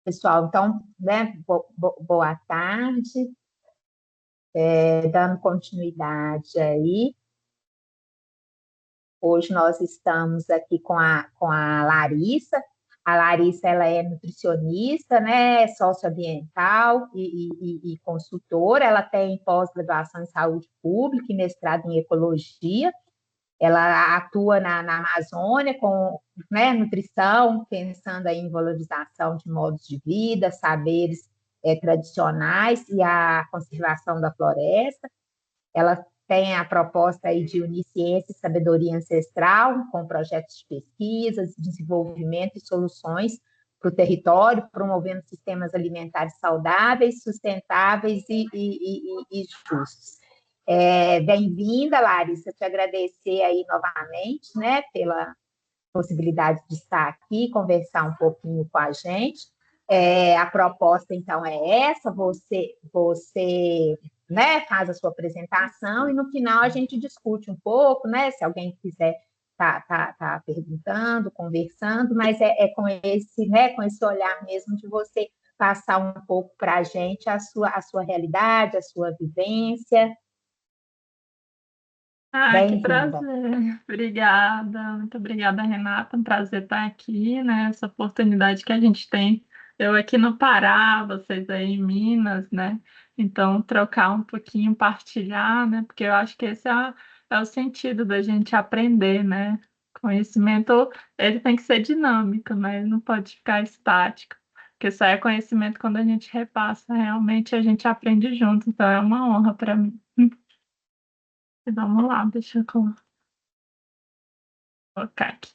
Pessoal, então, né, boa tarde, dando continuidade aí. Hoje nós estamos aqui com a Larissa. A Larissa, ela é nutricionista, né, socioambiental e consultora. Ela tem pós-graduação em saúde pública e mestrado em ecologia. Ela atua na Amazônia com, né, nutrição, pensando aí em valorização de modos de vida, saberes tradicionais e a conservação da floresta. Ela tem a proposta aí de unir ciência e sabedoria ancestral com projetos de pesquisa, desenvolvimento e soluções para o território, promovendo sistemas alimentares saudáveis, sustentáveis e justos. Bem-vinda, Larissa, te agradecer aí novamente, né, pela possibilidade de estar aqui, conversar um pouquinho com a gente. A proposta, então, é essa, você né, faz a sua apresentação e no final a gente discute um pouco, né, se alguém quiser tá perguntando, conversando, mas é com esse, né, com esse olhar mesmo de você passar um pouco para a gente a sua realidade, a sua vivência. Ah, que Bem-vinda. prazer. Obrigada. Muito obrigada, Renata. Um prazer estar aqui, né? Essa oportunidade que a gente tem. Eu aqui no Pará, vocês aí em Minas, né? Então, trocar um pouquinho, partilhar, né? Porque eu acho que esse é o sentido da gente aprender, né? Conhecimento, ele tem que ser dinâmico, né? Ele não pode ficar estático. Porque só é conhecimento quando a gente repassa. Realmente a gente aprende junto. Então, é uma honra para mim. Vamos lá, deixa eu colocar aqui.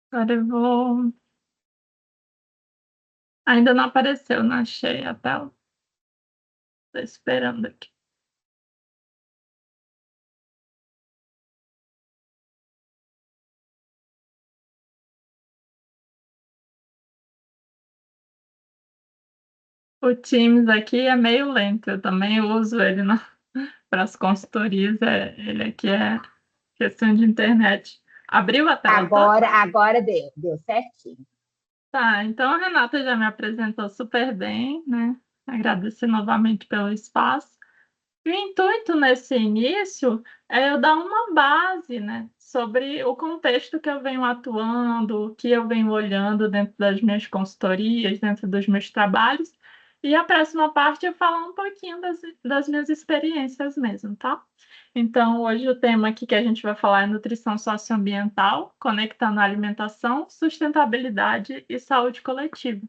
Agora eu vou. Ainda não apareceu, não achei a tela. Estou esperando aqui. O Teams aqui é meio lento, eu também uso ele para as consultorias. Ele aqui é questão de internet. Abriu a tela toda? Agora deu certinho. Tá, então a Renata já me apresentou super bem, né? Agradecer novamente pelo espaço. E o intuito nesse início é eu dar uma base, né, sobre o contexto que eu venho atuando, o que eu venho olhando dentro das minhas consultorias, dentro dos meus trabalhos, e a próxima parte eu falar um pouquinho das minhas experiências mesmo, tá? Então, hoje o tema aqui que a gente vai falar é nutrição socioambiental, conectando a alimentação, sustentabilidade e saúde coletiva.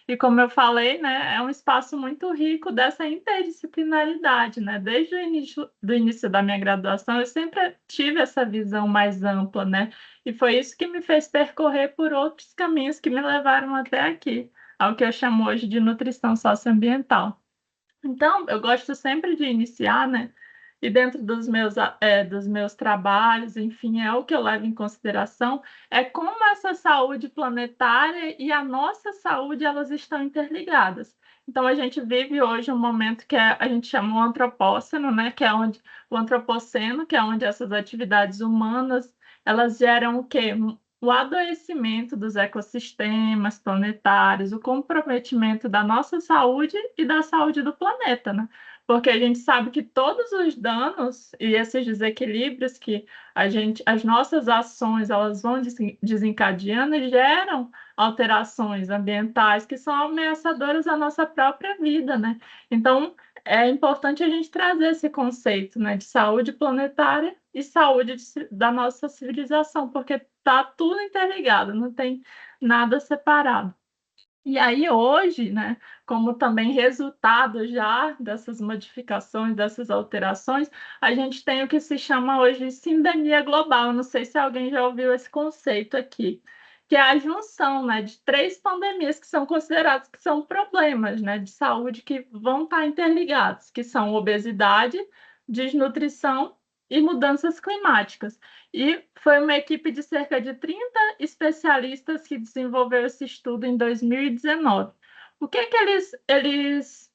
E como eu falei, né, é um espaço muito rico dessa interdisciplinaridade, né? Desde o início da minha graduação, eu sempre tive essa visão mais ampla, né? E foi isso que me fez percorrer por outros caminhos que me levaram até aqui, ao que eu chamo hoje de nutrição socioambiental. Então, eu gosto sempre de iniciar, né? E dentro dos meus trabalhos, enfim, é o que eu levo em consideração, é como essa saúde planetária e a nossa saúde, elas estão interligadas. Então, a gente vive hoje um momento que a gente chama o antropóceno, né? Que é onde o antropoceno, que é onde essas atividades humanas, elas geram o quê? O adoecimento dos ecossistemas planetários, o comprometimento da nossa saúde e da saúde do planeta, né? Porque a gente sabe que todos os danos e esses desequilíbrios que as nossas ações, elas vão desencadeando e geram alterações ambientais que são ameaçadoras à nossa própria vida, né? Então, é importante a gente trazer esse conceito, né, de saúde planetária e saúde da nossa civilização, porque tá tudo interligado, não tem nada separado. E aí hoje, né, como também resultado já dessas modificações, dessas alterações, a gente tem o que se chama hoje de sindemia global. Eu não sei se alguém já ouviu esse conceito aqui, que é a junção, né, de três pandemias que são consideradas que são problemas, né, de saúde que vão estar interligados, que são obesidade, desnutrição e mudanças climáticas. E foi uma equipe de cerca de 30 especialistas que desenvolveu esse estudo em 2019. O que é que eles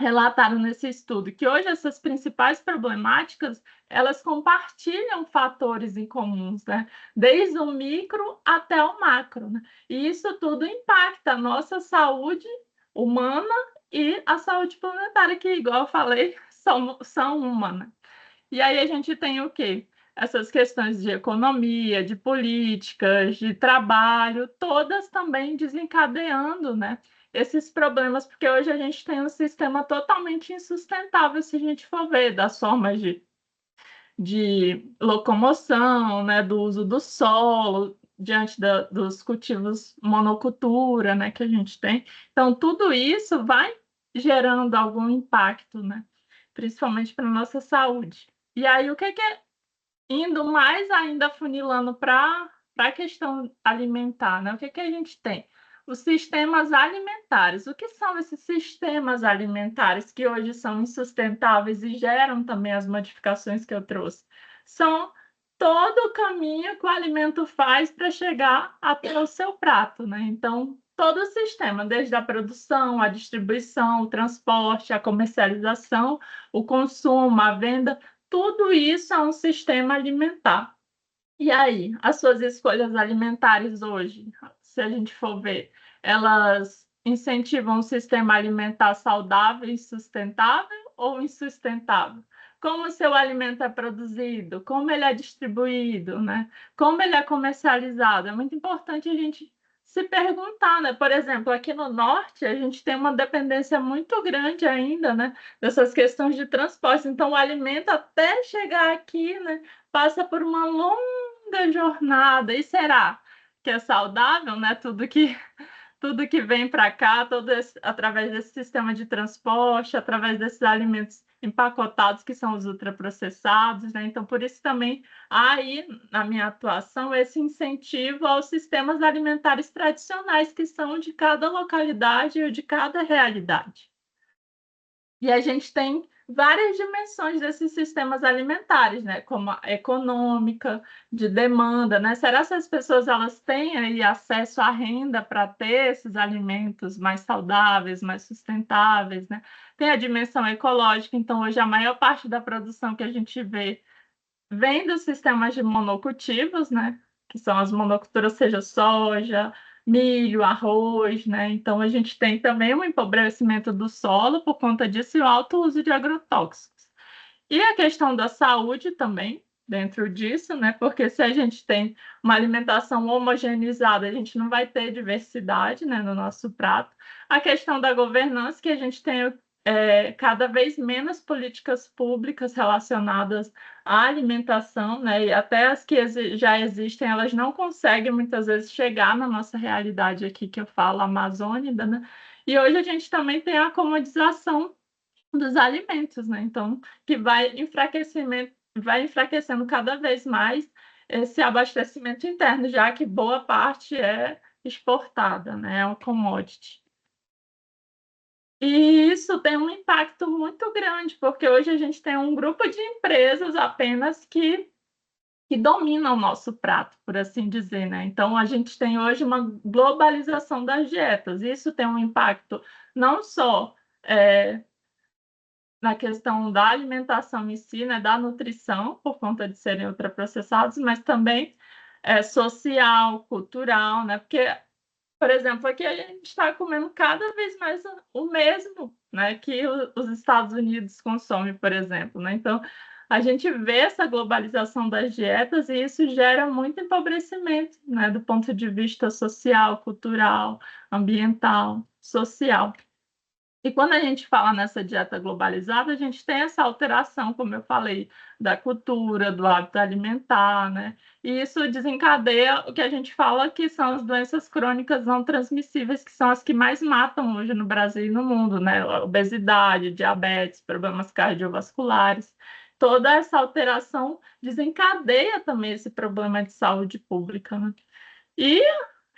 relataram nesse estudo que hoje essas principais problemáticas, elas compartilham fatores em comuns, né? Desde o micro até o macro, né? E isso tudo impacta a nossa saúde humana e a saúde planetária, que, igual eu falei, são uma, né? E aí a gente tem o quê? Essas questões de economia, de políticas, de trabalho, todas também desencadeando, né, esses problemas, porque hoje a gente tem um sistema totalmente insustentável, se a gente for ver, das formas de locomoção, né, do uso do solo, diante dos cultivos monocultura, né, que a gente tem. Então, tudo isso vai gerando algum impacto, né, principalmente para a nossa saúde. E aí, o que é indo mais ainda funilando para a questão alimentar, né? O que a gente tem? Os sistemas alimentares. O que são esses sistemas alimentares que hoje são insustentáveis e geram também as modificações que eu trouxe? São todo o caminho que o alimento faz para chegar até o seu prato, né? Então, todo o sistema, desde a produção, a distribuição, o transporte, a comercialização, o consumo, a venda, tudo isso é um sistema alimentar. E aí, as suas escolhas alimentares hoje, se a gente for ver, elas incentivam um sistema alimentar saudável e sustentável ou insustentável? Como o seu alimento é produzido, como ele é distribuído, né? Como ele é comercializado? É muito importante a gente se perguntar, né? Por exemplo, aqui no norte, a gente tem uma dependência muito grande ainda, né? Dessas questões de transporte. Então, o alimento até chegar aqui, né? Passa por uma longa jornada. E será que é saudável, né? Tudo que vem para cá, através desse sistema de transporte, através desses alimentos empacotados que são os ultraprocessados, né? Então, por isso também há aí, na minha atuação, esse incentivo aos sistemas alimentares tradicionais, que são de cada localidade ou de cada realidade. E a gente tem várias dimensões desses sistemas alimentares, né? Como a econômica, de demanda, né? Será que as pessoas elas têm aí acesso à renda para ter esses alimentos mais saudáveis, mais sustentáveis, né? Tem a dimensão ecológica, então hoje a maior parte da produção que a gente vê vem dos sistemas de monocultivos, né? Que são as monoculturas, seja soja, milho, arroz, né? Então a gente tem também um empobrecimento do solo por conta disso e o alto uso de agrotóxicos. E a questão da saúde também, dentro disso, né? Porque se a gente tem uma alimentação homogeneizada, a gente não vai ter diversidade, né, no nosso prato. A questão da governança, que a gente tem cada vez menos políticas públicas relacionadas à alimentação, né? E até as que já existem, elas não conseguem muitas vezes chegar na nossa realidade aqui, que eu falo amazônica, né? E hoje a gente também tem a comodização dos alimentos, né? Então, que vai enfraquecendo cada vez mais esse abastecimento interno, já que boa parte é exportada, né? É um commodity. E isso tem um impacto muito grande, porque hoje a gente tem um grupo de empresas apenas que dominam o nosso prato, por assim dizer, né? Então, a gente tem hoje uma globalização das dietas. Isso tem um impacto não só na questão da alimentação em si, né, da nutrição, por conta de serem ultraprocessados, mas também social, cultural, né? Porque, por exemplo, aqui a gente está comendo cada vez mais o mesmo, né, que os Estados Unidos consomem, por exemplo, né? Então, a gente vê essa globalização das dietas e isso gera muito empobrecimento, né, do ponto de vista social, cultural, ambiental, social. E quando a gente fala nessa dieta globalizada, a gente tem essa alteração, como eu falei, da cultura, do hábito alimentar, né? E isso desencadeia o que a gente fala que são as doenças crônicas não transmissíveis, que são as que mais matam hoje no Brasil e no mundo, né? Obesidade, diabetes, problemas cardiovasculares. Toda essa alteração desencadeia também esse problema de saúde pública, né? E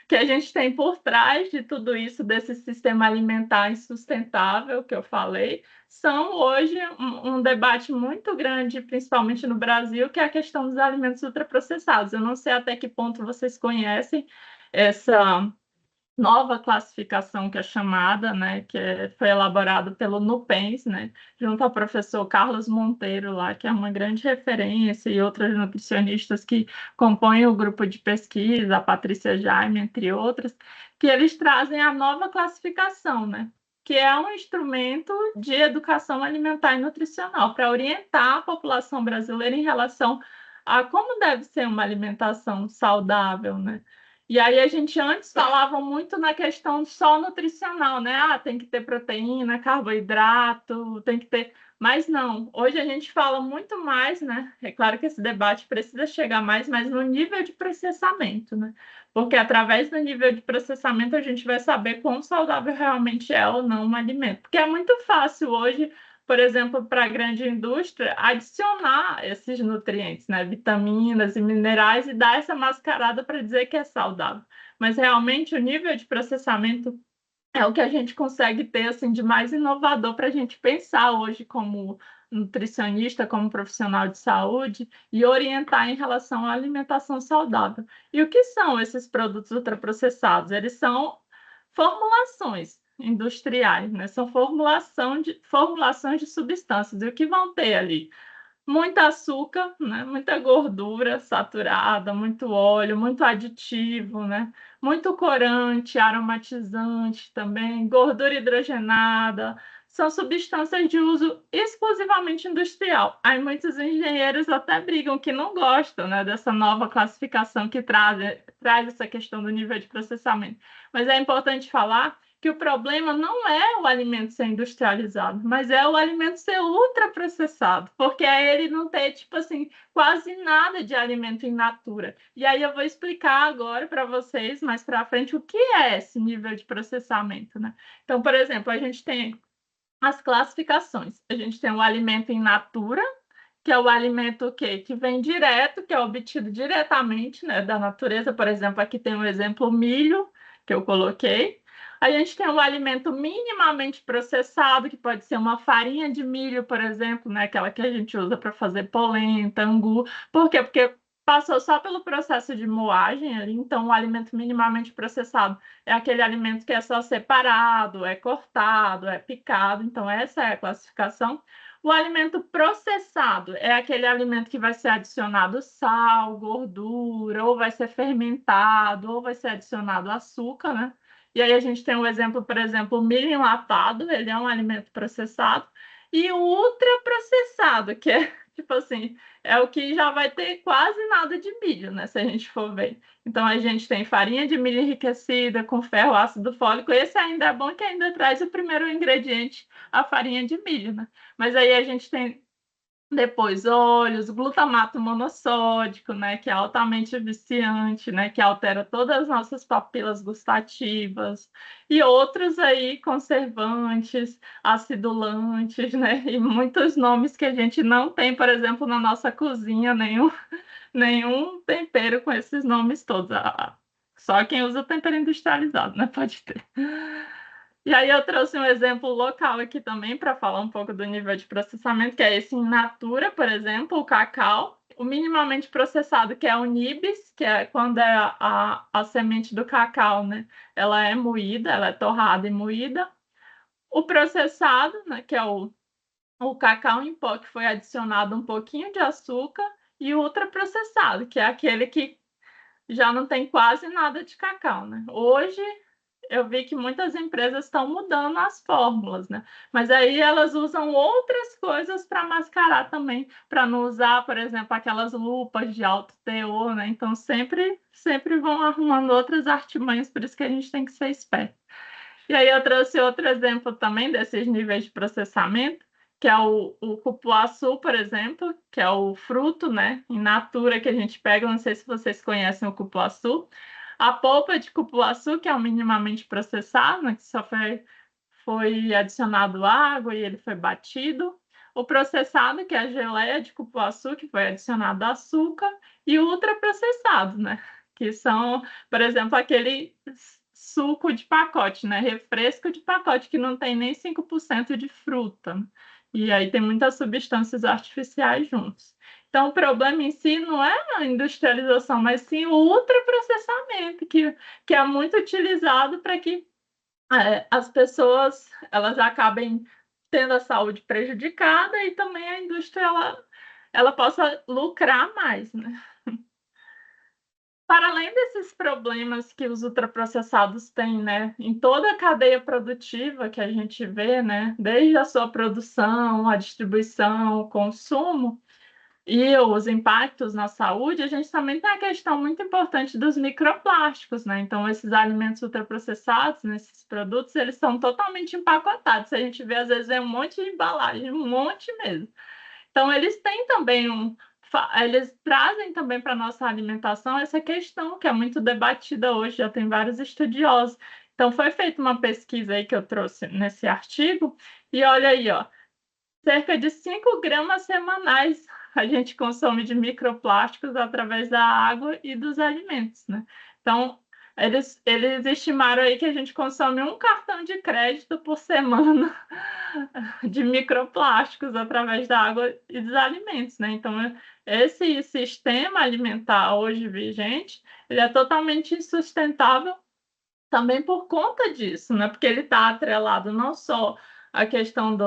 que a gente tem por trás de tudo isso, desse sistema alimentar insustentável que eu falei, são hoje um debate muito grande, principalmente no Brasil, que é a questão dos alimentos ultraprocessados. Eu não sei até que ponto vocês conhecem essa nova classificação que é chamada, né, foi elaborada pelo NUPENS, né, junto ao professor Carlos Monteiro lá, que é uma grande referência, e outras nutricionistas que compõem o grupo de pesquisa, a Patrícia Jaime, entre outras, que eles trazem a nova classificação, né, que é um instrumento de educação alimentar e nutricional para orientar a população brasileira em relação a como deve ser uma alimentação saudável, né? E aí a gente antes falava muito na questão só nutricional, né? Ah, tem que ter proteína, carboidrato, tem que ter. Mas não, hoje a gente fala muito mais, né? É claro que esse debate precisa chegar mais, mas no nível de processamento, né? Porque através do nível de processamento a gente vai saber quão saudável realmente é ou não um alimento. Porque é muito fácil hoje, por exemplo, para a grande indústria, adicionar esses nutrientes, né, vitaminas e minerais, e dar essa mascarada para dizer que é saudável. Mas realmente o nível de processamento é o que a gente consegue ter assim de mais inovador para a gente pensar hoje como nutricionista, como profissional de saúde e orientar em relação à alimentação saudável. E o que são esses produtos ultraprocessados? Eles são formulações industriais, né? São formulações de substâncias. E o que vão ter ali? Muito açúcar, né? Muita gordura saturada, muito óleo, muito aditivo, né? Muito corante, aromatizante também, gordura hidrogenada. São substâncias de uso exclusivamente industrial. Aí muitos engenheiros até brigam que não gostam, né, dessa nova classificação que traz essa questão do nível de processamento. Mas é importante falar que o problema não é o alimento ser industrializado, mas é o alimento ser ultraprocessado, porque aí ele não tem, tipo assim, quase nada de alimento in natura. E aí eu vou explicar agora para vocês, mais para frente, o que é esse nível de processamento, né? Então, por exemplo, a gente tem as classificações. A gente tem o alimento in natura, que é o alimento que vem direto, que é obtido diretamente, né, da natureza. Por exemplo, aqui tem um exemplo, milho, que eu coloquei. A gente tem o alimento minimamente processado, que pode ser uma farinha de milho, por exemplo, né, aquela que a gente usa para fazer polenta, angu. Por quê? Porque passou só pelo processo de moagem ali, então o alimento minimamente processado é aquele alimento que é só separado, é cortado, é picado. Então essa é a classificação. O alimento processado é aquele alimento que vai ser adicionado sal, gordura, ou vai ser fermentado, ou vai ser adicionado açúcar, né? E aí a gente tem um exemplo, por exemplo, o milho enlatado, ele é um alimento processado, e o ultraprocessado, que é, tipo assim, é o que já vai ter quase nada de milho, né? Se a gente for ver. Então a gente tem farinha de milho enriquecida com ferro ácido fólico, esse ainda é bom que ainda traz o primeiro ingrediente, a farinha de milho, né? Mas aí a gente tem depois óleos, glutamato monossódico, né, que é altamente viciante, né, que altera todas as nossas papilas gustativas, e outros aí conservantes, acidulantes, né, e muitos nomes que a gente não tem, por exemplo, na nossa cozinha, nenhum tempero com esses nomes todos. Só quem usa tempero industrializado, né, pode ter. E aí eu trouxe um exemplo local aqui também para falar um pouco do nível de processamento, que é esse in natura, por exemplo, o cacau, o minimamente processado, que é o nibs, que é quando é a semente do cacau, né? Ela é moída, ela é torrada e moída. O processado, né, que é o cacau em pó, que foi adicionado um pouquinho de açúcar, e o ultraprocessado, que é aquele que já não tem quase nada de cacau, né? Hoje eu vi que muitas empresas estão mudando as fórmulas, né? Mas aí elas usam outras coisas para mascarar também, para não usar, por exemplo, aquelas lupas de alto teor, né? Então sempre vão arrumando outras artimanhas, por isso que a gente tem que ser esperto. E aí eu trouxe outro exemplo também desses níveis de processamento, que é o cupuaçu, por exemplo, que é o fruto, né, in natura que a gente pega. Não sei se vocês conhecem o cupuaçu. A polpa de cupuaçu, que é o minimamente processado, né, que só foi adicionado água e ele foi batido. O processado, que é a geleia de cupuaçu, que foi adicionado açúcar. E o ultraprocessado, né, que são, por exemplo, aquele suco de pacote, né? Refresco de pacote, que não tem nem 5% de fruta. E aí tem muitas substâncias artificiais juntos. Então, o problema em si não é a industrialização, mas sim o ultraprocessamento, que é muito utilizado para que as pessoas elas acabem tendo a saúde prejudicada e também a indústria ela possa lucrar mais, né? Para além desses problemas que os ultraprocessados têm, né, em toda a cadeia produtiva que a gente vê, né, desde a sua produção, a distribuição, o consumo e os impactos na saúde, a gente também tem a questão muito importante dos microplásticos, né? Então, esses alimentos ultraprocessados, nesses produtos, eles são totalmente empacotados. A gente vê, às vezes, um monte de embalagem, um monte mesmo. Então, eles têm também eles trazem também para a nossa alimentação essa questão que é muito debatida hoje, já tem vários estudiosos. Então, foi feita uma pesquisa aí que eu trouxe nesse artigo, e olha aí, ó, cerca de 5 gramas semanais a gente consome de microplásticos através da água e dos alimentos, né? Então, eles estimaram aí que a gente consome um cartão de crédito por semana de microplásticos através da água e dos alimentos, né? Então, esse sistema alimentar hoje vigente, ele é totalmente insustentável também por conta disso, né? Porque ele está atrelado não só à questão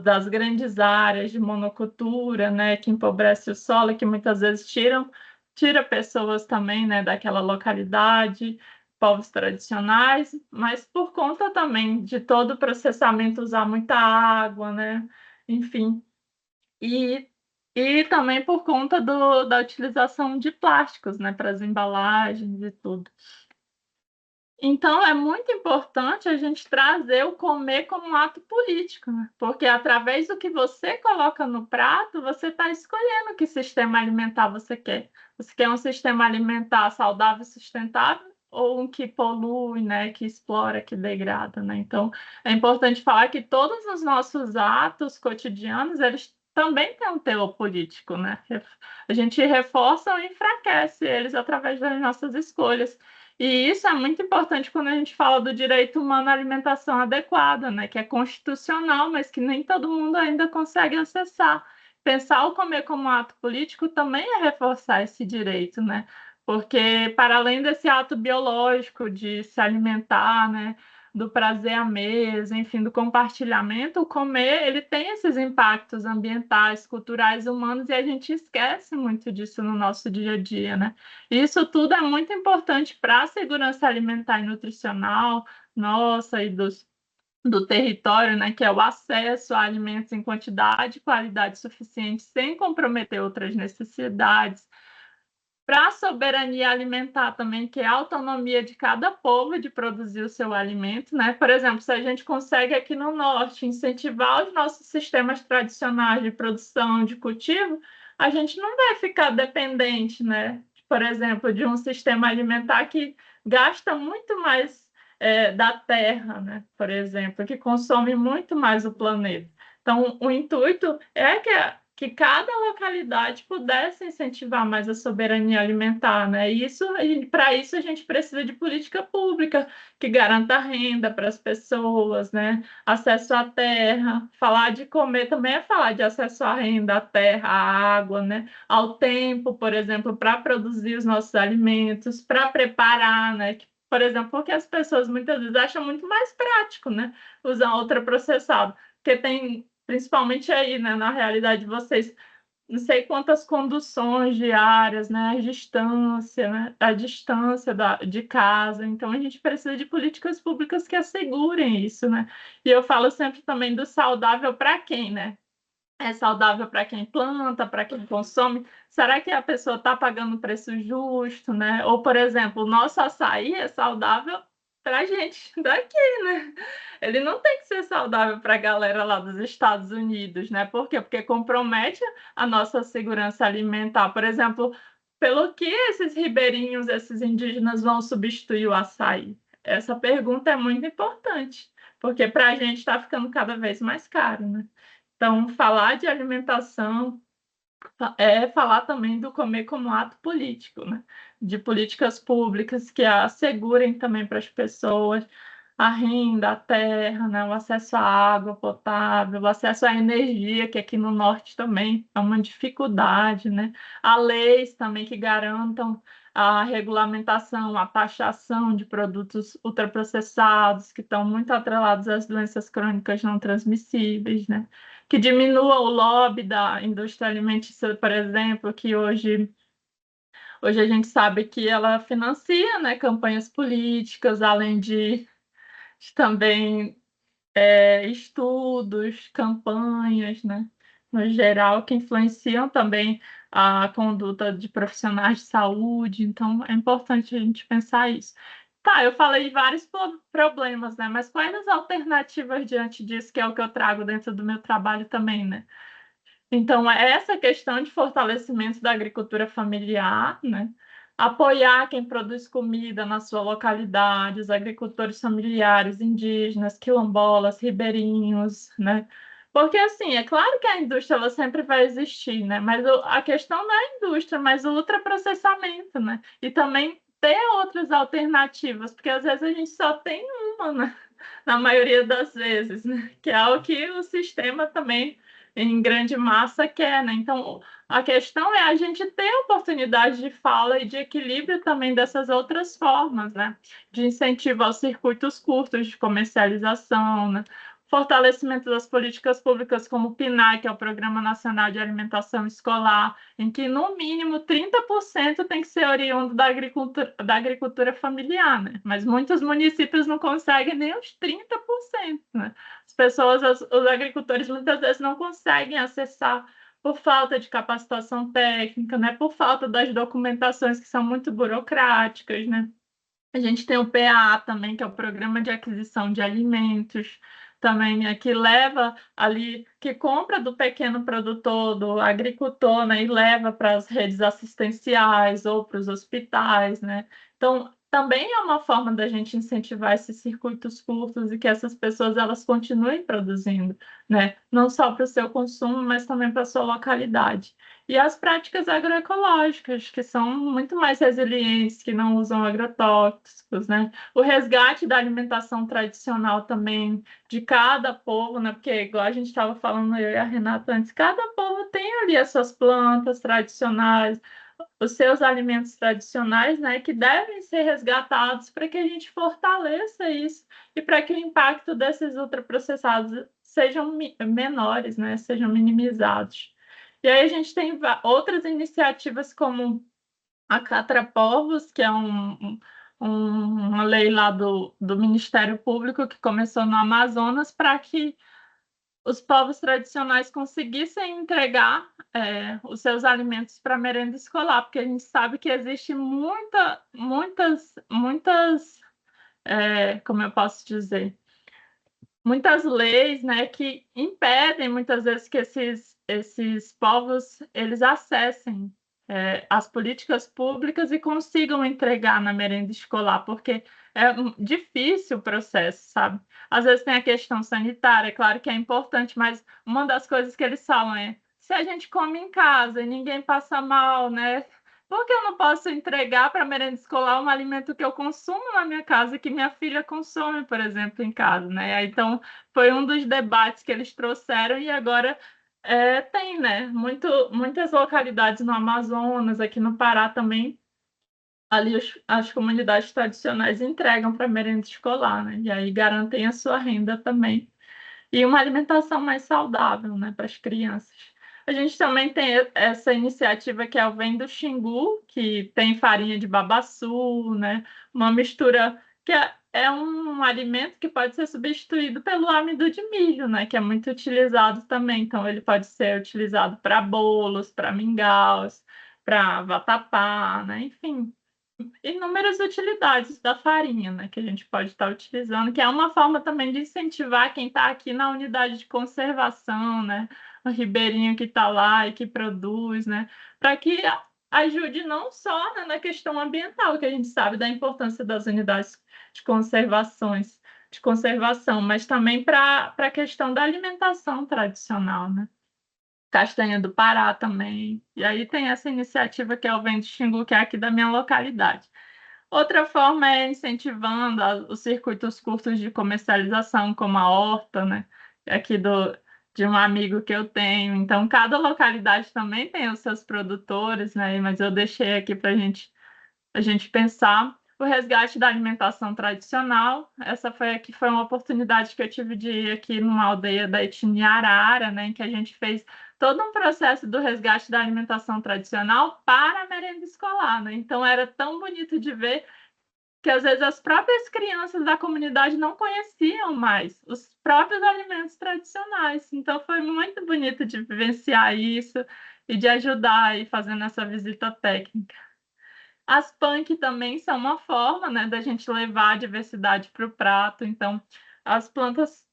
das grandes áreas de monocultura, né? Que empobrece o solo, que muitas vezes tira pessoas também, né? Daquela localidade, povos tradicionais, mas por conta também de todo o processamento usar muita água, né? Enfim, e, e também por conta da utilização de plásticos, né? Para as embalagens e tudo. Então, é muito importante a gente trazer o comer como um ato político, né? Porque através do que você coloca no prato, você está escolhendo que sistema alimentar você quer. Você quer um sistema alimentar saudável e sustentável ou um que polui, né? Que explora, que degrada, né? Então, é importante falar que todos os nossos atos cotidianos, eles também têm um teor político, né? A gente reforça ou enfraquece eles através das nossas escolhas. E isso é muito importante quando a gente fala do direito humano à alimentação adequada, né? Que é constitucional, mas que nem todo mundo ainda consegue acessar. Pensar o comer como ato político também é reforçar esse direito, né? Porque, para além desse ato biológico de se alimentar, né? Do prazer à mesa, enfim, do compartilhamento, o comer, ele tem esses impactos ambientais, culturais, humanos, e a gente esquece muito disso no nosso dia a dia, né? Isso tudo é muito importante para a segurança alimentar e nutricional nossa e do território, né, que é o acesso a alimentos em quantidade e qualidade suficiente, sem comprometer outras necessidades. Para a soberania alimentar também, que é a autonomia de cada povo de produzir o seu alimento, né? Por exemplo, se a gente consegue aqui no norte incentivar os nossos sistemas tradicionais de produção, de cultivo, a gente não vai ficar dependente, né? Por exemplo, de um sistema alimentar que gasta muito mais da terra, né? Por exemplo, que consome muito mais o planeta. Então, o intuito é que cada localidade pudesse incentivar mais a soberania alimentar, né? E para isso a gente precisa de política pública que garanta renda para as pessoas, né? Acesso à terra. Falar de comer também é falar de acesso à renda, à terra, à água, né? Ao tempo, por exemplo, para produzir os nossos alimentos, para preparar, né? Por exemplo, porque as pessoas muitas vezes acham muito mais prático, né? Usar ultraprocessado, porque tem principalmente aí, né, na realidade de vocês, não sei quantas conduções diárias, né, a distância de casa, então a gente precisa de políticas públicas que assegurem isso, né? E eu falo sempre também do saudável para quem, né? É saudável para quem planta, para quem consome. Será que a pessoa está pagando o preço justo, né? Ou, por exemplo, o nosso açaí é saudável para a gente daqui, né? Ele não tem que ser saudável para a galera lá dos Estados Unidos, né? Por quê? Porque compromete a nossa segurança alimentar. Por exemplo, pelo que esses ribeirinhos, esses indígenas vão substituir o açaí? Essa pergunta é muito importante, porque para a gente está ficando cada vez mais caro, né? Então, falar de alimentação é falar também do comer como ato político, né? De políticas públicas que assegurem também para as pessoas a renda, a terra, né, o acesso à água potável, o acesso à energia, que aqui no norte também é uma dificuldade, né? Há leis também que garantam a regulamentação, a taxação de produtos ultraprocessados, que estão muito atrelados às doenças crônicas não transmissíveis, né? Que diminua o lobby da indústria alimentícia, por exemplo, que hoje a gente sabe que ela financia, né, campanhas políticas, além de também estudos, campanhas, né, no geral, que influenciam também a conduta de profissionais de saúde. Então, é importante a gente pensar isso. Tá, eu falei de vários problemas, né? Mas quais as alternativas diante disso, que é o que eu trago dentro do meu trabalho também, né? Então, é essa questão de fortalecimento da agricultura familiar, né? Apoiar quem produz comida na sua localidade, os agricultores familiares, indígenas, quilombolas, ribeirinhos, né? Porque, assim, é claro que a indústria ela sempre vai existir, né? Mas a questão não é a indústria, mas o ultraprocessamento, né? E também ter outras alternativas, porque às vezes a gente só tem uma, né? Na maioria das vezes, né? Que é o que o sistema também em grande massa quer, né? Então, a questão é a gente ter oportunidade de fala e de equilíbrio também dessas outras formas, né? De incentivo aos circuitos curtos de comercialização, né? Fortalecimento das políticas públicas como o PNAE, que é o Programa Nacional de Alimentação Escolar, em que, no mínimo, 30% tem que ser oriundo da agricultura familiar, né? Mas muitos municípios não conseguem nem os 30%, né? As pessoas, os agricultores, muitas vezes não conseguem acessar por falta de capacitação técnica, né? Por falta das documentações que são muito burocráticas, né? A gente tem o PAA também, que é o Programa de Aquisição de Alimentos, também que leva ali, que compra do pequeno produtor, do agricultor, né, e leva para as redes assistenciais ou para os hospitais, né? Então, também é uma forma da gente incentivar esses circuitos curtos e que essas pessoas elas continuem produzindo, né? Não só para o seu consumo, mas também para a sua localidade. E as práticas agroecológicas, que são muito mais resilientes, que não usam agrotóxicos, né? O resgate da alimentação tradicional também de cada povo, né? Porque, igual a gente estava falando, eu e a Renata antes, cada povo tem ali as suas plantas tradicionais, os seus alimentos tradicionais, né? Que devem ser resgatados para que a gente fortaleça isso e para que o impacto desses ultraprocessados sejam menores, né? Sejam minimizados. E aí a gente tem outras iniciativas como a Catrapovos, que é uma lei lá do Ministério Público que começou no Amazonas para que os povos tradicionais conseguissem entregar os seus alimentos para a merenda escolar, porque a gente sabe que existe muitas, como eu posso dizer, muitas leis, né, que impedem muitas vezes que esses povos eles acessem as políticas públicas e consigam entregar na merenda escolar, porque é difícil o processo, sabe? Às vezes tem a questão sanitária, é claro que é importante, mas uma das coisas que eles falam é se a gente come em casa e ninguém passa mal, né? Por que eu não posso entregar para a merenda escolar um alimento que eu consumo na minha casa e que minha filha consome, por exemplo, em casa, né? Então, foi um dos debates que eles trouxeram e agora tem, né? Muitas localidades no Amazonas, aqui no Pará também, ali as comunidades tradicionais entregam para merenda escolar, né? E aí garantem a sua renda também e uma alimentação mais saudável, né, para as crianças. A gente também tem essa iniciativa que é o Vem do Xingu, que tem farinha de babaçu, né, uma mistura que é um alimento que pode ser substituído pelo amido de milho, né, que é muito utilizado também. Então, ele pode ser utilizado para bolos, para mingaus, para vatapá, né, enfim, inúmeras utilidades da farinha, né, que a gente pode estar utilizando, que é uma forma também de incentivar quem está aqui na unidade de conservação, né, o ribeirinho que está lá e que produz, né, para que ajude não só, né, na questão ambiental, que a gente sabe da importância das unidades de de conservação, mas também para a questão da alimentação tradicional, né. Castanha do Pará também. E aí tem essa iniciativa que é o Vento Xingu, que é aqui da minha localidade. Outra forma é incentivando os circuitos curtos de comercialização, como a horta, né? Aqui de um amigo que eu tenho. Então, cada localidade também tem os seus produtores, né? Mas eu deixei aqui para a gente pensar o resgate da alimentação tradicional. Essa foi aqui foi uma oportunidade que eu tive de ir aqui numa aldeia da etnia Arara, né, em que a gente fez todo um processo do resgate da alimentação tradicional para a merenda escolar, né? Então era tão bonito de ver que às vezes as próprias crianças da comunidade não conheciam mais os próprios alimentos tradicionais. Então foi muito bonito de vivenciar isso e de ajudar aí fazendo essa visita técnica. As punk também são uma forma, né, da gente levar a diversidade para o prato. Então, as plantas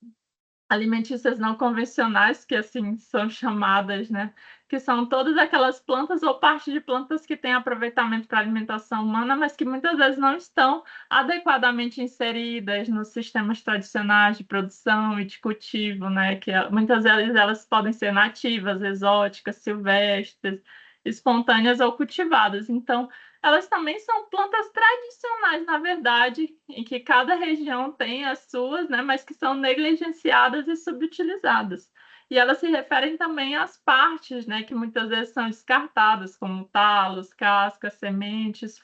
alimentícias não convencionais, que assim são chamadas, né, que são todas aquelas plantas ou parte de plantas que têm aproveitamento para alimentação humana, mas que muitas vezes não estão adequadamente inseridas nos sistemas tradicionais de produção e de cultivo, né, que muitas vezes elas podem ser nativas, exóticas, silvestres, espontâneas ou cultivadas. Então, elas também são plantas tradicionais, na verdade, em que cada região tem as suas, né, mas que são negligenciadas e subutilizadas. E elas se referem também às partes, né, que muitas vezes são descartadas, como talos, cascas, sementes,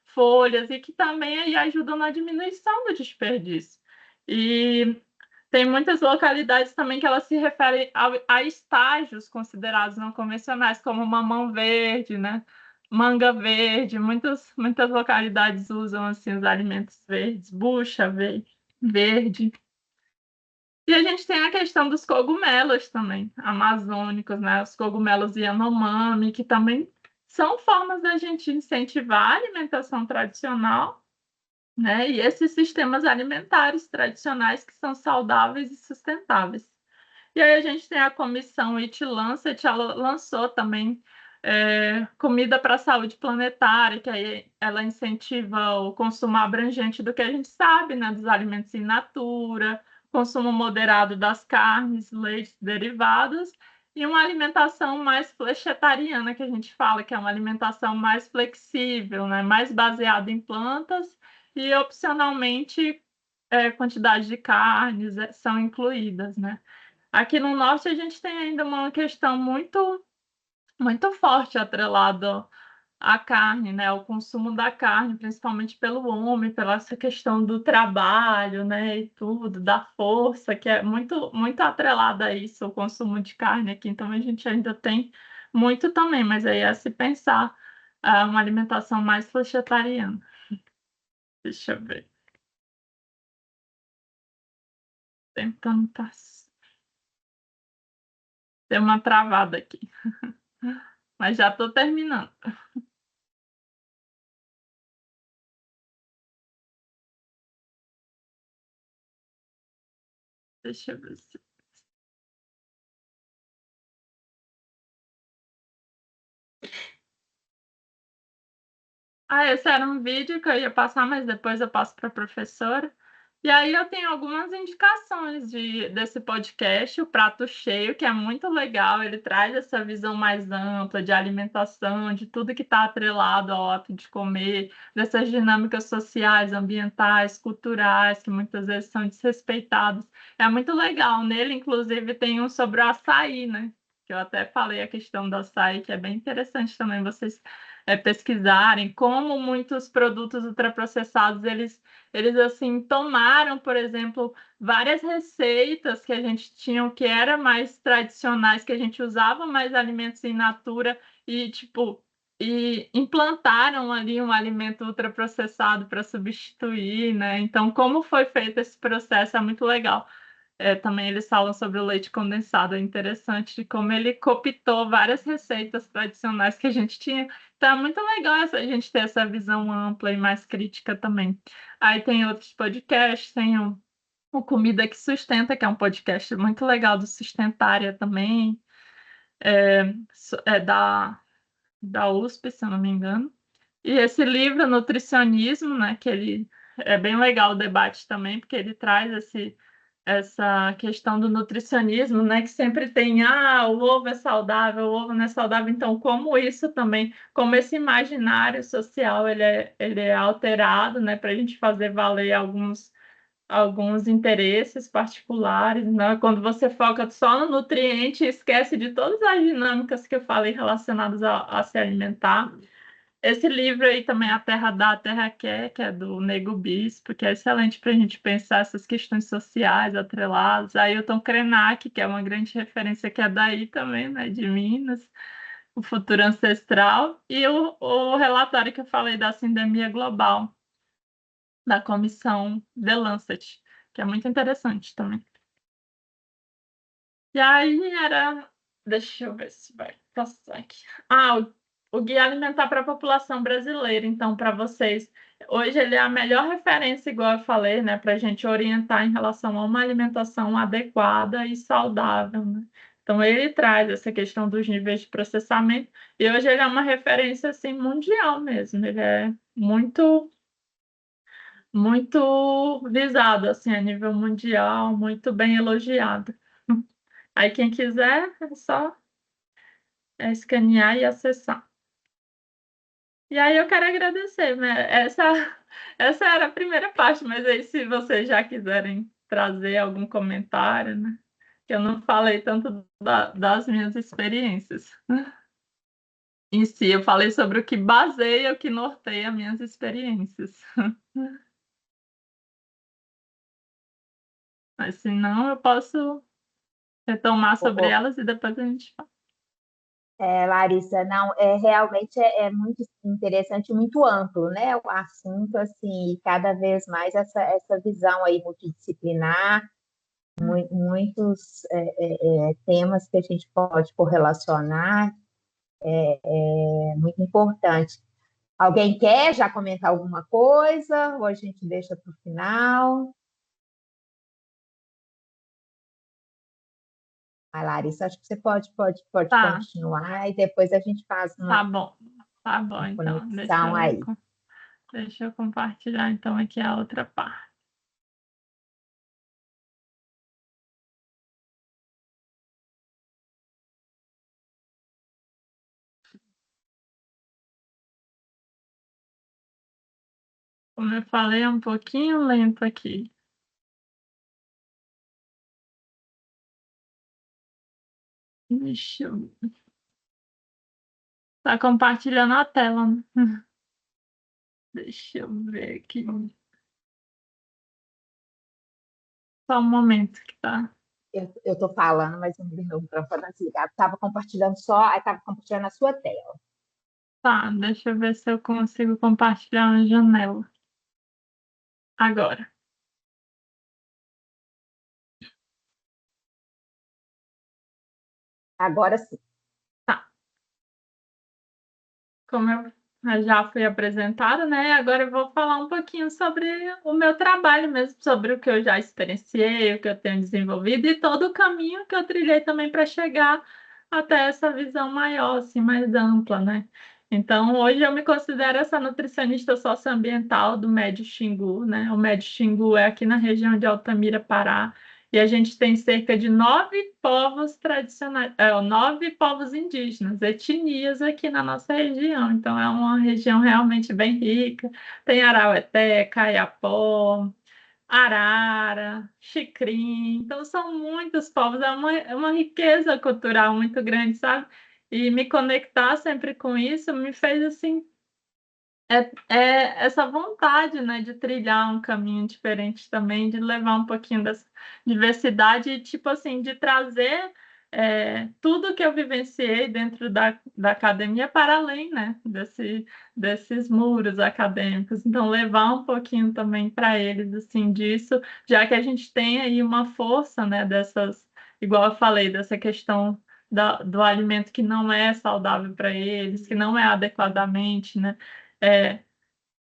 folhas, e que também aí ajudam na diminuição do desperdício. E tem muitas localidades também que elas se referem a estágios considerados não convencionais, como mamão verde, né? Manga verde. Muitas localidades usam assim os alimentos verdes, bucha verde. E a gente tem a questão dos cogumelos também, amazônicos, né? Os cogumelos Yanomami, que também são formas da gente incentivar a alimentação tradicional, né? E esses sistemas alimentares tradicionais que são saudáveis e sustentáveis. E aí a gente tem a comissão Eat Lancet, ela lançou também comida para a saúde planetária, que aí ela incentiva o consumo abrangente do que a gente sabe, né, dos alimentos in natura, consumo moderado das carnes, leites derivados, e uma alimentação mais flexitariana, que a gente fala, que é uma alimentação mais flexível, né, mais baseada em plantas, e opcionalmente quantidade de carnes são incluídas, né? Aqui no norte a gente tem ainda uma questão muito forte atrelada à carne, né, o consumo da carne, principalmente pelo homem, pela essa questão do trabalho, né, e tudo, da força, que é muito atrelada a isso, o consumo de carne aqui. Então a gente ainda tem muito também, mas aí é se pensar uma alimentação mais vegetariana. Deixa eu ver. Tentando Deu uma travada aqui, mas já estou terminando. Deixa eu ver se esse era um vídeo que eu ia passar, mas depois eu passo para a professora. E aí eu tenho algumas indicações desse podcast, o Prato Cheio, que é muito legal. Ele traz essa visão mais ampla de alimentação, de tudo que está atrelado ao ato de comer, dessas dinâmicas sociais, ambientais, culturais, que muitas vezes são desrespeitadas. É muito legal. Nele, inclusive, tem um sobre o açaí, né? Que eu até falei a questão do açaí, que é bem interessante também vocês pesquisarem como muitos produtos ultraprocessados eles assim tomaram, por exemplo, várias receitas que a gente tinha que era mais tradicionais, que a gente usava mais alimentos in natura e tipo e implantaram ali um alimento ultraprocessado para substituir, né? Então, como foi feito esse processo é muito legal. Também eles falam sobre o leite condensado, é interessante de como ele copiou várias receitas tradicionais que a gente tinha. Então, é muito legal a gente ter essa visão ampla e mais crítica também. Aí tem outros podcasts, tem o Comida que Sustenta, que é um podcast muito legal do Sustentária também, da USP, se eu não me engano. E esse livro, Nutricionismo, né, que ele é bem legal o debate também, porque ele traz essa questão do nutricionismo, né, que sempre tem, o ovo é saudável, o ovo não é saudável. Então, como isso também, como esse imaginário social, ele é alterado, né, para a gente fazer valer alguns interesses particulares, né? Quando você foca só no nutriente, esquece de todas as dinâmicas que eu falei relacionadas a se alimentar. Esse livro aí também, A Terra Dá, a Terra Quer, que é do Nego Bispo, que é excelente para a gente pensar essas questões sociais atreladas. Ailton Krenak, que é uma grande referência, que é daí também, né, de Minas, o Futuro Ancestral, e o relatório que eu falei da sindemia global, da comissão The Lancet, que é muito interessante também. E aí era. Deixa eu ver se vai passar aqui. O Guia Alimentar para a População Brasileira. Então, para vocês, hoje ele é a melhor referência, igual eu falei, né, para a gente orientar em relação a uma alimentação adequada e saudável, né? Então, ele traz essa questão dos níveis de processamento, e hoje ele é uma referência assim, mundial mesmo. Ele é muito, muito visado assim, a nível mundial, muito bem elogiado. Aí, quem quiser, é só escanear e acessar. E aí, eu quero agradecer, né? Essa era a primeira parte, mas aí, se vocês já quiserem trazer algum comentário, né? Que eu não falei tanto das minhas experiências em si, eu falei sobre o que baseia, o que norteia minhas experiências. Mas, se não, eu posso retomar sobre elas e depois a gente fala. Larissa, não, realmente é muito interessante, muito amplo, né? O assunto, assim, e cada vez mais essa visão aí multidisciplinar, muitos temas que a gente pode correlacionar, é muito importante. Alguém quer já comentar alguma coisa, ou a gente deixa para o final? Larissa, acho que você pode Tá, continuar e depois a gente faz tá bom. Tá bom, uma então. conexão aí. Deixa eu compartilhar, então, aqui a outra parte. Como eu falei, é um pouquinho lento aqui. Deixa eu... Tá compartilhando a tela, né? Deixa eu ver aqui. Só um momento que tá. Eu estou falando, mas o meu microfone está desligado. Estava compartilhando só, estava compartilhando a sua tela. Tá, deixa eu ver se eu consigo compartilhar uma janela. Agora. Agora sim. Tá. Como eu já fui apresentada, né? Agora eu vou falar um pouquinho sobre o meu trabalho mesmo, sobre o que eu já experienciei, o que eu tenho desenvolvido e todo o caminho que eu trilhei também para chegar até essa visão maior, assim, mais ampla, né? Então, hoje eu me considero essa nutricionista socioambiental do Médio Xingu, né? O Médio Xingu é aqui na região de Altamira, Pará, e a gente tem cerca de 9 povos tradicionais, 9 povos indígenas, etnias aqui na nossa região. Então, é uma região realmente bem rica. Tem Araueté, Caiapó, Arara, Xicrim. Então, são muitos povos. É uma riqueza cultural muito grande, sabe? E me conectar sempre com isso me fez, assim, essa vontade, né, de trilhar um caminho diferente também, de levar um pouquinho dessa diversidade e, tipo assim, de trazer tudo que eu vivenciei dentro da academia para além, né, desses muros acadêmicos. Então, levar um pouquinho também para eles, assim, disso, já que a gente tem aí uma força, né, igual eu falei, dessa questão do alimento que não é saudável para eles, que não é adequadamente, né, é,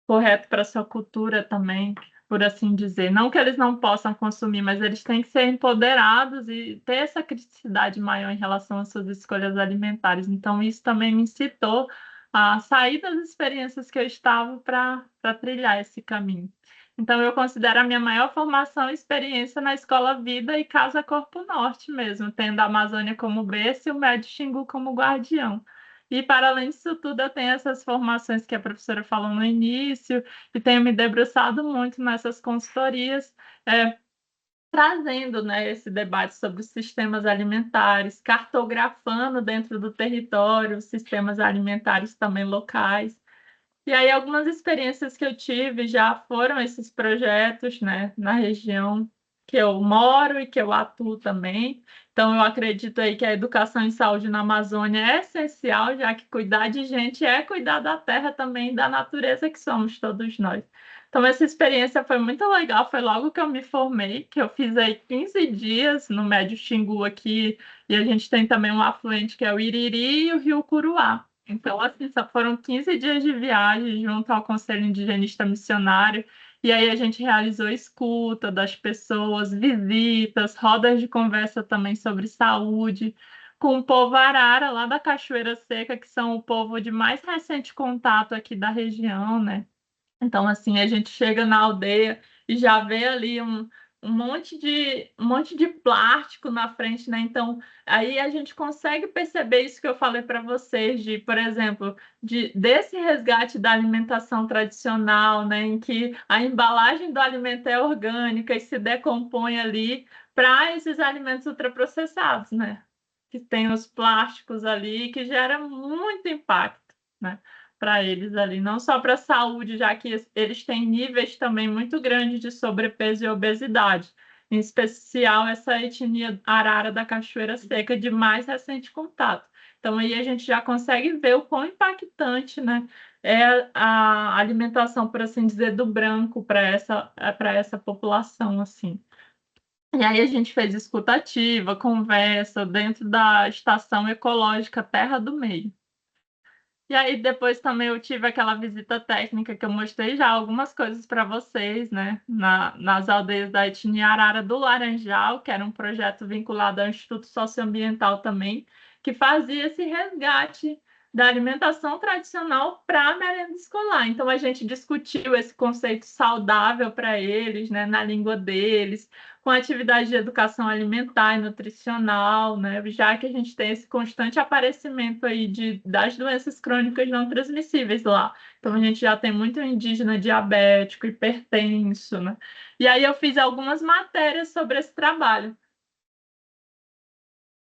correto para a sua cultura também, por assim dizer. Não que eles não possam consumir, mas eles têm que ser empoderados e ter essa criticidade maior em relação às suas escolhas alimentares. Então, isso também me incitou a sair das experiências que eu estava para trilhar esse caminho. Então, eu considero a minha maior formação e experiência na Escola Vida e Casa Corpo Norte mesmo, tendo a Amazônia como berço e o Médio Xingu como guardião. E, para além disso tudo, eu tenho essas formações que a professora falou no início, e tenho me debruçado muito nessas consultorias, trazendo, né, esse debate sobre os sistemas alimentares, cartografando dentro do território os sistemas alimentares também locais. E aí, algumas experiências que eu tive já foram esses projetos, né, na região que eu moro e que eu atuo também. Então, eu acredito aí que a educação em saúde na Amazônia é essencial, já que cuidar de gente é cuidar da terra também, e da natureza que somos todos nós. Então, essa experiência foi muito legal. Foi logo que eu me formei, que eu fiz aí 15 dias no Médio Xingu aqui, e a gente tem também um afluente que é o Iriri e o Rio Curuá. Então, assim, só foram 15 dias de viagem junto ao Conselho Indigenista Missionário, e aí a gente realizou escuta das pessoas, visitas, rodas de conversa também sobre saúde, com o povo Arara, lá da Cachoeira Seca, que são o povo de mais recente contato aqui da região, né? Então, assim, a gente chega na aldeia e já vê ali um monte de plástico na frente, né? Então, aí a gente consegue perceber isso que eu falei para vocês, de, por exemplo, desse resgate da alimentação tradicional, né? Em que a embalagem do alimento é orgânica e se decompõe ali para esses alimentos ultraprocessados, né? Que tem os plásticos ali, que gera muito impacto, né? Para eles ali, não só para a saúde, já que eles têm níveis também muito grandes de sobrepeso e obesidade, em especial essa etnia arara da Cachoeira Seca de mais recente contato. Então aí a gente já consegue ver o quão impactante, né, é a alimentação, por assim dizer, do branco para essa população assim. E aí a gente fez escutativa, conversa dentro da estação ecológica Terra do Meio. E aí depois também eu tive aquela visita técnica que eu mostrei já algumas coisas para vocês, né? Nas aldeias da etnia Arara do Laranjal, que era um projeto vinculado ao Instituto Socioambiental também, que fazia esse resgate da alimentação tradicional para a merenda escolar. Então a gente discutiu esse conceito saudável para eles, né, na língua deles, com atividade de educação alimentar e nutricional, né? Já que a gente tem esse constante aparecimento aí das doenças crônicas não transmissíveis lá. Então a gente já tem muito indígena diabético, hipertenso, né? E aí eu fiz algumas matérias sobre esse trabalho.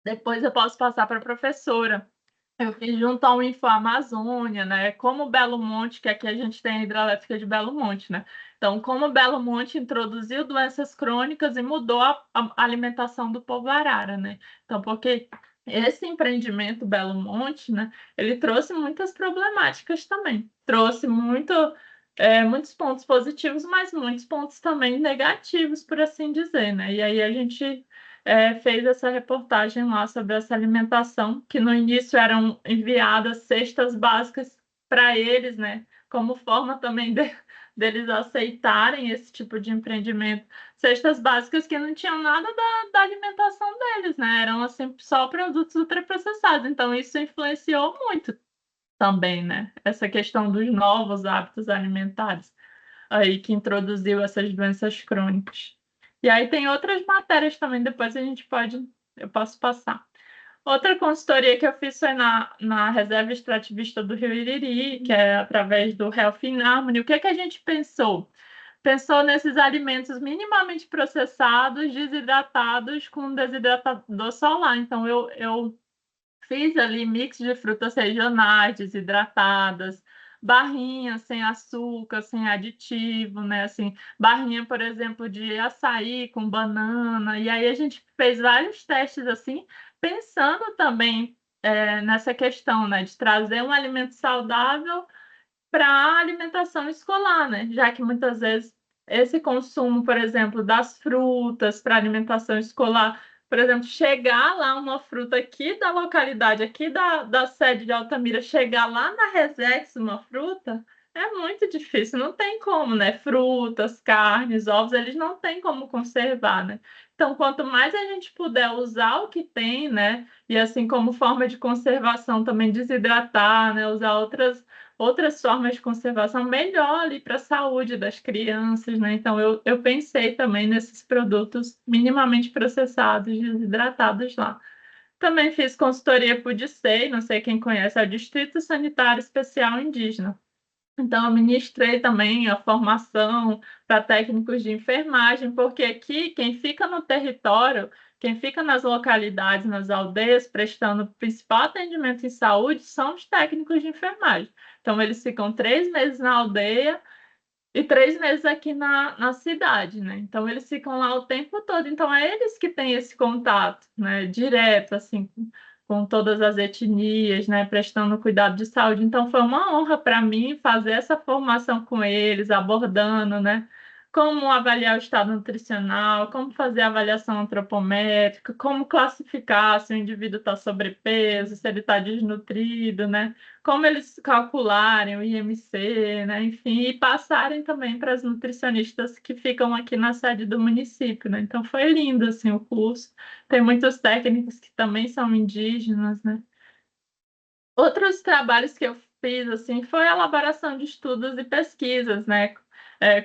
Depois eu posso passar para a professora. Eu fiz junto ao Info Amazônia, né? Como Belo Monte, que aqui a gente tem a hidrelétrica de Belo Monte, né? Então, como Belo Monte introduziu doenças crônicas e mudou a alimentação do povo arara, né? Então, porque esse empreendimento Belo Monte, né? Ele trouxe muitas problemáticas também. Trouxe muitos pontos positivos, mas muitos pontos também negativos, por assim dizer, né? E aí a gente fez essa reportagem lá sobre essa alimentação, que no início eram enviadas cestas básicas para eles, né? Como forma também deles aceitarem esse tipo de empreendimento. Cestas básicas que não tinham nada da alimentação deles, né? Eram assim, só produtos ultraprocessados. Então, isso influenciou muito também, né? Essa questão dos novos hábitos alimentares aí que introduziu essas doenças crônicas. E aí tem outras matérias também, depois eu posso passar. Outra consultoria que eu fiz foi na Reserva Extrativista do Rio Iriri, que é através do Health in Harmony. O que a gente pensou? Pensou nesses alimentos minimamente processados, desidratados, com desidratador solar. Então, eu fiz ali mix de frutas regionais, desidratadas, barrinhas sem açúcar, sem aditivo, né? Assim, barrinha, por exemplo, de açaí com banana. E aí a gente fez vários testes assim, pensando também nessa questão, né? De trazer um alimento saudável para a alimentação escolar, né? Já que muitas vezes esse consumo, por exemplo, das frutas para alimentação escolar, por exemplo, chegar lá uma fruta aqui da localidade, aqui da sede de Altamira, chegar lá na Resex uma fruta, é muito difícil, não tem como, né? Frutas, carnes, ovos, eles não têm como conservar, né? Então, quanto mais a gente puder usar o que tem, né? E assim como forma de conservação também desidratar, né? Usar outras formas de conservação melhor ali para a saúde das crianças, né? Então, eu pensei também nesses produtos minimamente processados, desidratados lá. Também fiz consultoria para o DISEI, não sei quem conhece, é o Distrito Sanitário Especial Indígena. Então, eu ministrei também a formação para técnicos de enfermagem, porque aqui, quem fica no território, quem fica nas localidades, nas aldeias, prestando o principal atendimento em saúde, são os técnicos de enfermagem. Então, eles ficam 3 meses na aldeia e 3 meses aqui na cidade, né? Então, eles ficam lá o tempo todo. Então, é eles que têm esse contato, né? Direto, assim, com todas as etnias, né? Prestando cuidado de saúde. Então, foi uma honra para mim fazer essa formação com eles, abordando, né? Como avaliar o estado nutricional, como fazer a avaliação antropométrica, como classificar se o indivíduo está sobrepeso, se ele está desnutrido, né? Como eles calcularem o IMC, né? Enfim, e passarem também para as nutricionistas que ficam aqui na sede do município, né? Então foi lindo assim o curso. Tem muitos técnicos que também são indígenas, né? Outros trabalhos que eu fiz assim foi a elaboração de estudos e pesquisas, né?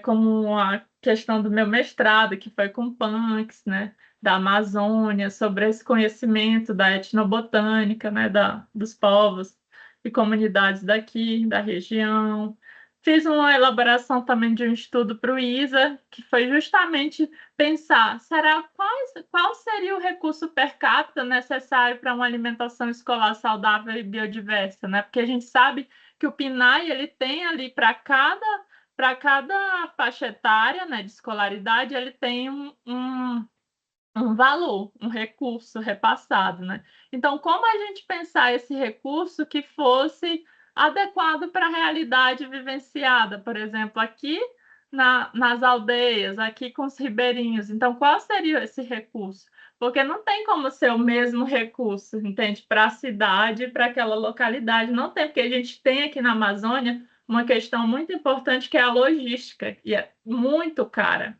Como a questão do meu mestrado, que foi com punks, né? Da Amazônia, sobre esse conhecimento da etnobotânica, né? Dos povos e comunidades daqui, da região. Fiz uma elaboração também de um estudo para o ISA, que foi justamente pensar, qual seria o recurso per capita necessário para uma alimentação escolar saudável e biodiversa, né? Porque a gente sabe que o PNAE ele tem ali para cada faixa etária, né, de escolaridade, ele tem um valor, um recurso repassado, né? Então, como a gente pensar esse recurso que fosse adequado para a realidade vivenciada, por exemplo, aqui nas aldeias, aqui com os ribeirinhos. Então, qual seria esse recurso? Porque não tem como ser o mesmo recurso, entende? Para a cidade, para aquela localidade. Não tem, porque a gente tem aqui na Amazônia uma questão muito importante que é a logística, e é muito cara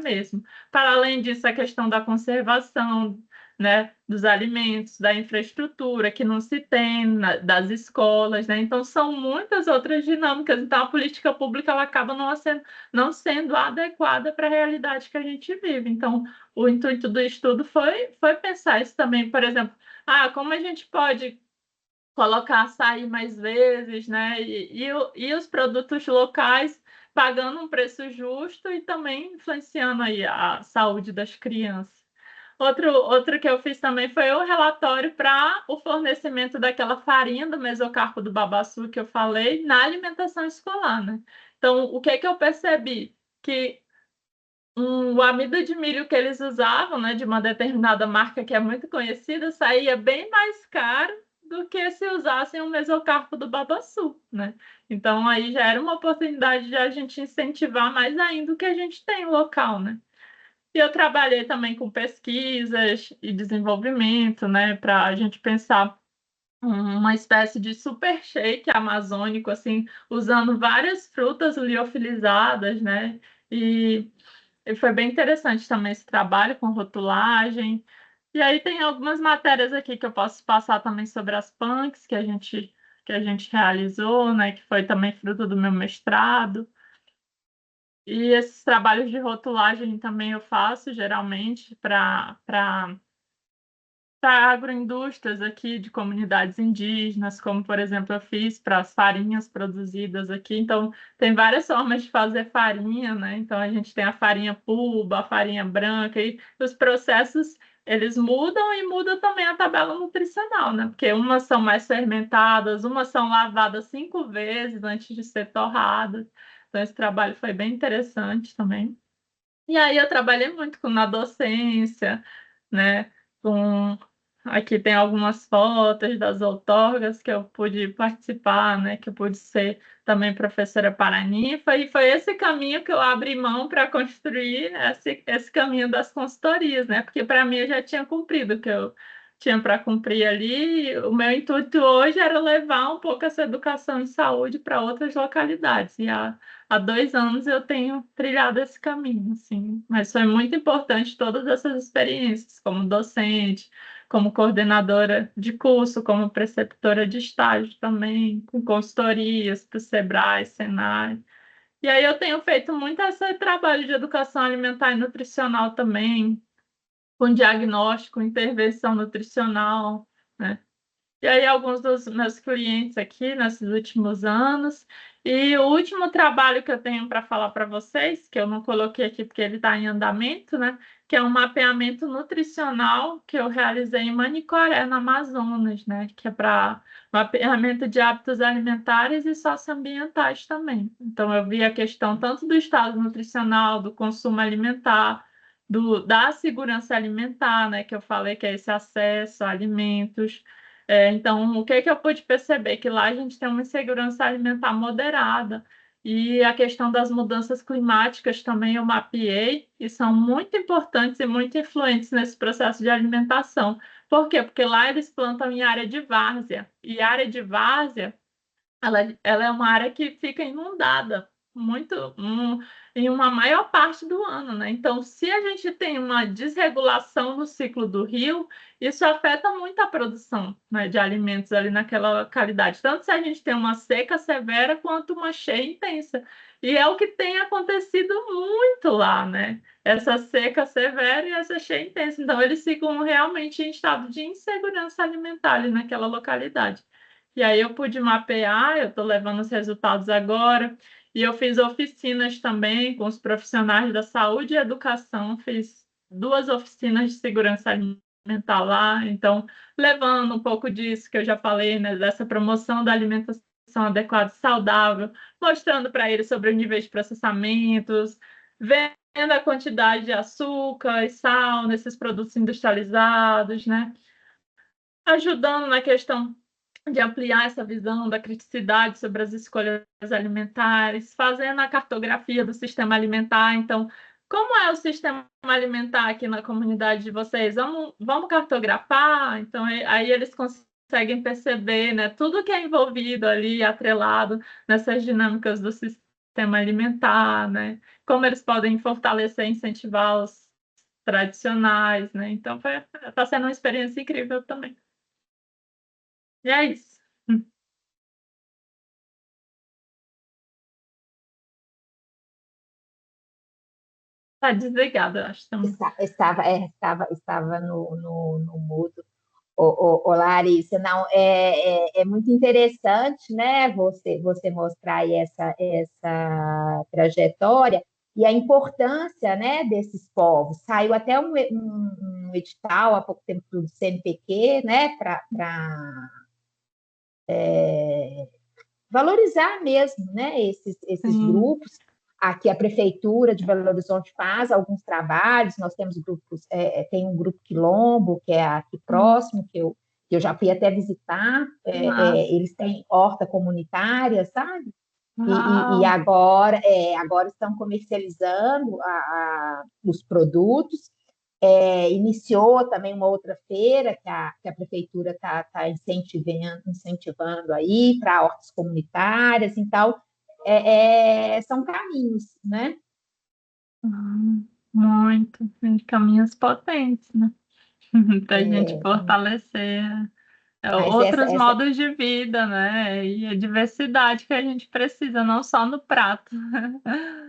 mesmo. Para além disso, a questão da conservação, né, dos alimentos, da infraestrutura que não se tem, das escolas, né? Então, são muitas outras dinâmicas. Então, a política pública ela acaba não sendo adequada para a realidade que a gente vive. Então, o intuito do estudo foi pensar isso também, por exemplo, como a gente pode colocar açaí mais vezes, né? E os produtos locais pagando um preço justo e também influenciando aí a saúde das crianças. Outro que eu fiz também foi o relatório para o fornecimento daquela farinha do mesocarpo do babaçu que eu falei na alimentação escolar, né? Então, o que que eu percebi? Que o amido de milho que eles usavam, né, de uma determinada marca que é muito conhecida, saía bem mais caro do que se usassem o mesocarpo do babaçu, né? Então aí já era uma oportunidade de a gente incentivar mais ainda o que a gente tem local, né? E eu trabalhei também com pesquisas e desenvolvimento, né, para a gente pensar uma espécie de super shake amazônico, assim, usando várias frutas liofilizadas, né? E foi bem interessante também esse trabalho com rotulagem. E aí tem algumas matérias aqui que eu posso passar também sobre as punks que a gente realizou, né? Que foi também fruto do meu mestrado. E esses trabalhos de rotulagem também eu faço geralmente para agroindústrias aqui de comunidades indígenas, como, por exemplo, eu fiz para as farinhas produzidas aqui. Então, tem várias formas de fazer farinha, né? Então, a gente tem a farinha puba, a farinha branca, e os processos, eles mudam e muda também a tabela nutricional, né? Porque umas são mais fermentadas, umas são lavadas 5 vezes antes de ser torradas. Então, esse trabalho foi bem interessante também. E aí, eu trabalhei muito na docência, né? Com Aqui tem algumas fotos das outorgas que eu pude participar, né? Que eu pude ser também professora paraninfa, e foi esse caminho que eu abri mão para construir esse caminho das consultorias, né? Porque para mim eu já tinha cumprido o que eu tinha para cumprir ali. O meu intuito hoje era levar um pouco essa educação em saúde para outras localidades. E há 2 anos eu tenho trilhado esse caminho, assim. Mas foi muito importante todas essas experiências como docente, como coordenadora de curso, como preceptora de estágio também, com consultorias para o Sebrae, Senai. E aí eu tenho feito muito esse trabalho de educação alimentar e nutricional também, com diagnóstico, intervenção nutricional, né? E aí, alguns dos meus clientes aqui nesses últimos anos. E o último trabalho que eu tenho para falar para vocês, que eu não coloquei aqui porque ele está em andamento, né? Que é um mapeamento nutricional que eu realizei em Manicoré, no Amazonas, né? Que é para mapeamento de hábitos alimentares e socioambientais também. Então, eu vi a questão tanto do estado nutricional, do consumo alimentar, da segurança alimentar, né? Que eu falei que é esse acesso a alimentos. Então, o que que eu pude perceber? Que lá a gente tem uma insegurança alimentar moderada e a questão das mudanças climáticas também eu mapeei e são muito importantes e muito influentes nesse processo de alimentação. Por quê? Porque lá eles plantam em área de várzea e a área de várzea ela é uma área que fica inundada muito em uma maior parte do ano, né? Então, se a gente tem uma desregulação no ciclo do rio, isso afeta muito a produção, né, de alimentos ali naquela localidade. Tanto se a gente tem uma seca severa quanto uma cheia intensa. E é o que tem acontecido muito lá, né? Essa seca severa e essa cheia intensa. Então, eles ficam realmente em estado de insegurança alimentar ali naquela localidade. E aí eu pude mapear, eu estou levando os resultados agora, e eu fiz oficinas também com os profissionais da saúde e educação, fiz 2 oficinas de segurança alimentar lá, então levando um pouco disso que eu já falei, né, dessa promoção da alimentação adequada e saudável, mostrando para eles sobre o nível de processamentos, vendo a quantidade de açúcar e sal nesses produtos industrializados, né? Ajudando na questão de ampliar essa visão da criticidade sobre as escolhas alimentares, fazendo a cartografia do sistema alimentar. Então, como é o sistema alimentar aqui na comunidade de vocês? Vamos cartografar? Então, aí eles conseguem perceber, né, tudo que é envolvido ali, atrelado nessas dinâmicas do sistema alimentar, né? Como eles podem fortalecer e incentivar os tradicionais, né? Então, está sendo uma experiência incrível também. E é isso. Tá desligado, eu acho também. Estava no mudo. Larissa, não, é muito interessante, né, você mostrar aí essa trajetória e a importância, né, desses povos. Saiu até um edital há pouco tempo do CNPq, né, para valorizar mesmo, né, esses Sim. grupos. Aqui a Prefeitura de Belo Horizonte faz alguns trabalhos, nós temos grupos, tem um grupo Quilombo, que é aqui próximo, que eu já fui até visitar, Mas, eles têm horta comunitária, sabe? E uau. agora estão comercializando os produtos. Iniciou também uma outra feira que a prefeitura está incentivando aí para hortas comunitárias, então são caminhos, né? Muito. Tem caminhos potentes, né? Para a gente É, fortalecer mas outros modos de vida, né? E a diversidade que a gente precisa, não só no prato.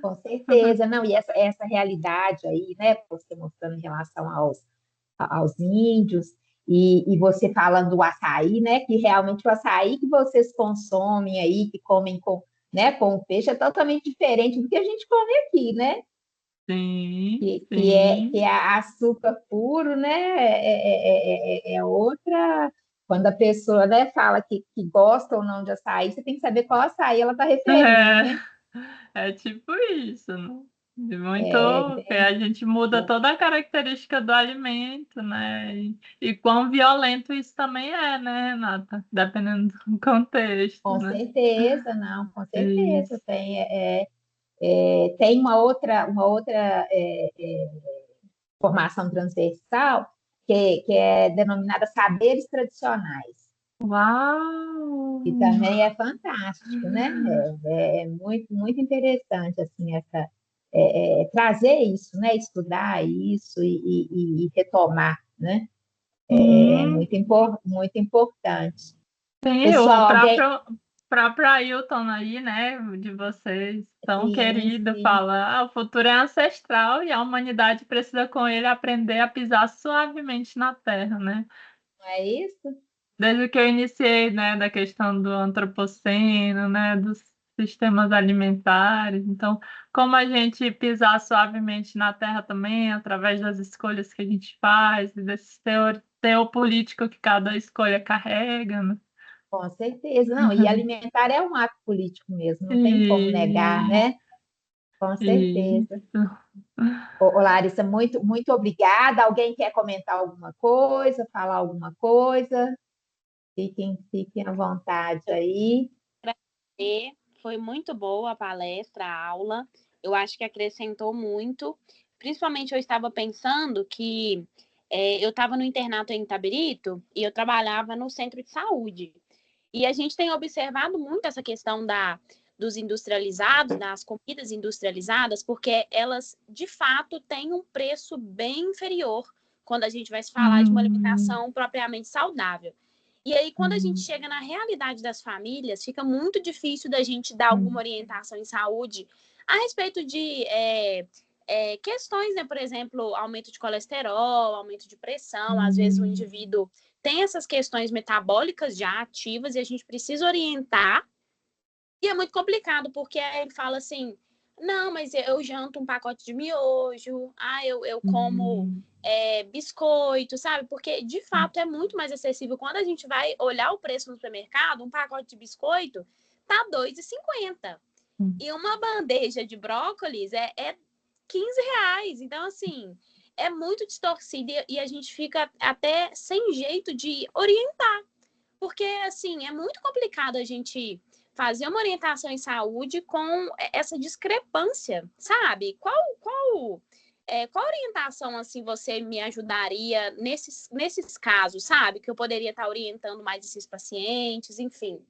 com certeza, não, e essa realidade aí, né, você mostrando em relação aos índios, e você falando do açaí, né, que realmente o açaí que vocês consomem aí, que comem com o peixe, é totalmente diferente do que a gente come aqui, né? Sim, Que é sim. açúcar puro, né? É outra. Quando a pessoa, né, fala que gosta ou não de açaí, você tem que saber qual açaí ela está referindo, né? É tipo isso, né? De muito, que É, a gente muda toda a característica do alimento, né? E quão violento isso também é, né, Renata? Dependendo do contexto, com né? certeza, não, com certeza. Isso. Tem uma outra formação transversal que é denominada saberes tradicionais, Uau! que também é fantástico, né? É muito, muito interessante assim trazer isso, né? Estudar isso e retomar, né? É Sim, muito importante. sim, o Pessoal, alguém. próprio Ailton aí, né, de vocês, tão Sim, querido, sim, fala, o futuro é ancestral e a humanidade precisa com ele aprender a pisar suavemente na terra, né? não é isso? Desde que eu iniciei, né, da questão do antropoceno, né, dos sistemas alimentares. Então, como a gente pisar suavemente na terra também, através das escolhas que a gente faz, e desse teor político que cada escolha carrega, né? Com certeza. Não, e alimentar é um ato político mesmo, não tem como negar, E, né? Com e certeza. Ô, Larissa, muito obrigada. Alguém quer comentar alguma coisa, falar alguma coisa? Fiquem à vontade aí. agradecer. Foi muito boa a palestra, a aula. Eu acho que acrescentou muito. Principalmente eu estava pensando que eu estava no internato em Itabirito e eu trabalhava no centro de saúde. E a gente tem observado muito essa questão dos industrializados, das comidas industrializadas, porque elas, de fato, têm um preço bem inferior quando a gente vai se falar de uma hum, alimentação propriamente saudável. E aí, quando a gente hum, chega na realidade das famílias, fica muito difícil da gente dar alguma hum, orientação em saúde a respeito de questões, né? Por exemplo, aumento de colesterol, aumento de pressão. Às vezes o hum, indivíduo tem essas questões metabólicas já ativas e a gente precisa orientar. E é muito complicado, porque ele fala assim: não, mas eu janto um pacote de miojo, eu como hum, biscoito, sabe? Porque de fato é muito mais acessível. Quando a gente vai olhar o preço no supermercado, um pacote de biscoito tá R$ 2,50. hum. E uma bandeja de brócolis é R$ 15. Então, assim, é muito distorcido e a gente fica até sem jeito de orientar. Porque, assim, é muito complicado a gente fazer uma orientação em saúde com essa discrepância, sabe? Qual orientação, assim, você me ajudaria nesses casos, sabe? Que eu poderia estar orientando mais esses pacientes, enfim.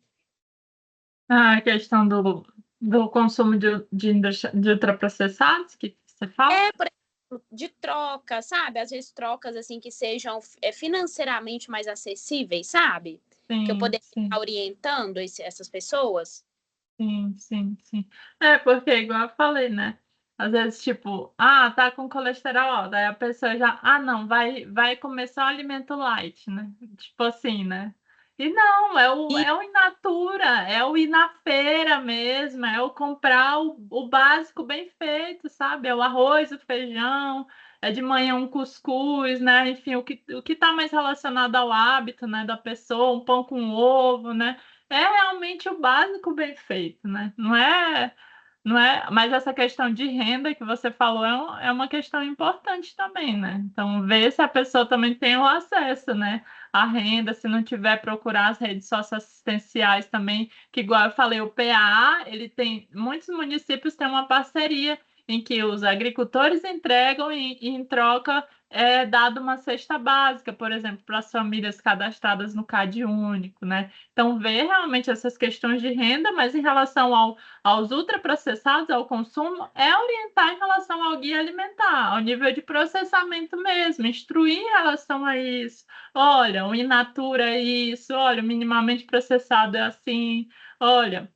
A questão do consumo de ultraprocessados, que você fala? Por exemplo, de troca, sabe? Às vezes trocas, assim, que sejam financeiramente mais acessíveis, sabe? Que eu Sim, poderia estar sim. orientando essas pessoas. Sim, sim, sim. É, porque, igual eu falei, né? Às vezes, tipo, ah, tá com colesterol alto, aí a pessoa já, ah, não, vai comer só alimento light, né? Tipo assim, né? E não, é o in natura, é o ir na feira mesmo, é o comprar o básico bem feito, sabe? É o arroz, o feijão, é de manhã um cuscuz, né? Enfim, o que tá mais relacionado ao hábito, né, da pessoa, um pão com ovo, né? É realmente o básico bem feito, né? Não é, mas essa questão de renda que você falou é uma questão importante também, né? Então, ver se a pessoa também tem o acesso, né? À renda, se não tiver, procurar as redes socioassistenciais também, que igual eu falei, o PAA, ele tem, muitos municípios têm uma parceria em que os agricultores entregam e em troca é dado uma cesta básica, por exemplo, para as famílias cadastradas no CAD único, né? Então, ver realmente essas questões de renda, mas em relação aos ultraprocessados, ao consumo, é orientar em relação ao guia alimentar, ao nível de processamento mesmo, instruir em relação a isso. Olha, o in natura é isso, olha, o minimamente processado é assim, olha.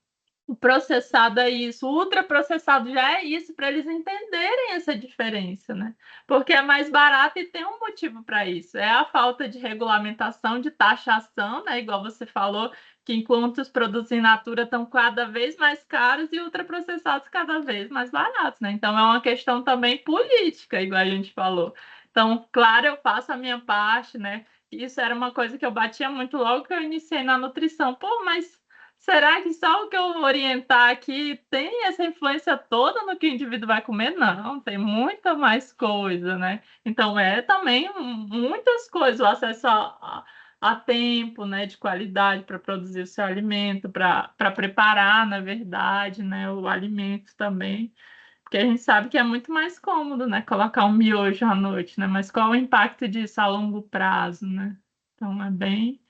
O processado é isso, o ultraprocessado já é isso, para eles entenderem essa diferença, né? Porque é mais barato e tem um motivo para isso. É a falta de regulamentação, de taxação, né? Igual você falou, que enquanto os produtos in natura estão cada vez mais caros e ultraprocessados cada vez mais baratos, né? Então é uma questão também política, igual a gente falou. Então, claro, eu faço a minha parte, né? Isso era uma coisa que eu batia muito logo que eu iniciei na nutrição. Pô, mas será que só o que eu orientar aqui tem essa influência toda no que o indivíduo vai comer? Não, tem muita mais coisa, né? Então, é também muitas coisas, o acesso a tempo, né, de qualidade para produzir o seu alimento, para preparar, na verdade, né, o alimento também. Porque a gente sabe que é muito mais cômodo, né, colocar um miojo à noite, né? Mas qual o impacto disso a longo prazo, né? Então, é bem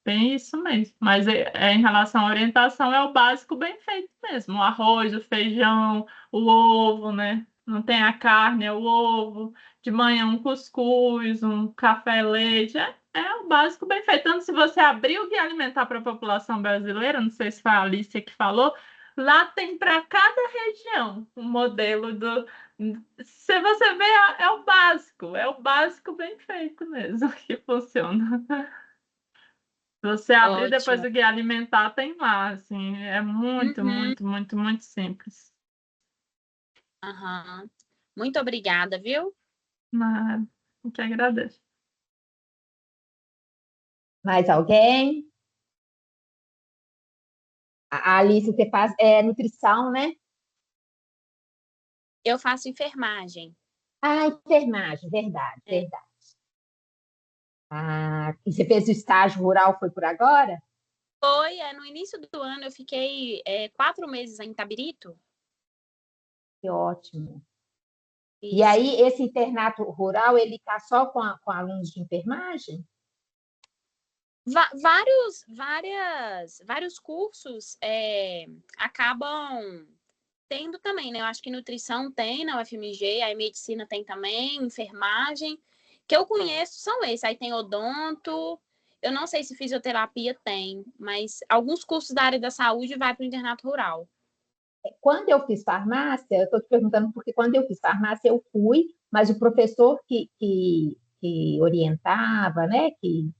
isso mesmo. Mas em relação à orientação, é o básico bem feito mesmo. O arroz, o feijão, o ovo, né? Não tem a carne, é o ovo. De manhã um cuscuz, um café leite. É o básico bem feito. Tanto se você abrir o Guia Alimentar para a população brasileira, não sei se foi a Alicia que falou, lá tem para cada região um modelo do. Se você vê, é o básico bem feito mesmo, que funciona. Se você abrir depois Ótimo. o Guia Alimentar, tem lá, assim, é muito, Uhum. muito, muito, muito simples. Aham. Muito obrigada, viu? Mas, eu que agradeço. Mais alguém? A Alice, você faz nutrição, né? Eu faço enfermagem. Ah, enfermagem, verdade, É. verdade. Ah, e você fez o estágio rural, foi por agora? Foi, no início do ano eu fiquei 4 meses em Itabirito. Que ótimo. E Isso. aí, esse internato rural, ele está só com alunos de enfermagem? Vários cursos acabam tendo também, né? Eu acho que nutrição tem na UFMG, aí medicina tem também, enfermagem. Que eu conheço são esses. Aí tem odonto. Eu não sei se fisioterapia tem, mas alguns cursos da área da saúde vai para o internato rural. Quando eu fiz farmácia, eu estou te perguntando porque quando eu fiz farmácia eu fui, mas o professor que orientava, né, que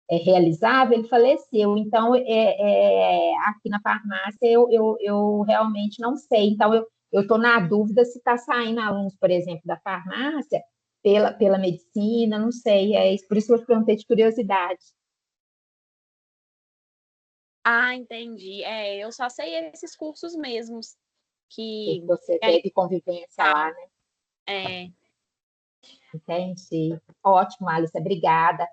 realizava, ele faleceu. Então, aqui na farmácia eu realmente não sei. Então, eu estou na dúvida se está saindo alunos, por exemplo, da farmácia pela medicina, não sei. Por isso que eu te perguntei de curiosidade. Ah, entendi. Eu só sei esses cursos mesmos Se que você é teve convivência lá, legal. né? É, Entendi. Ótimo, Alice, obrigada.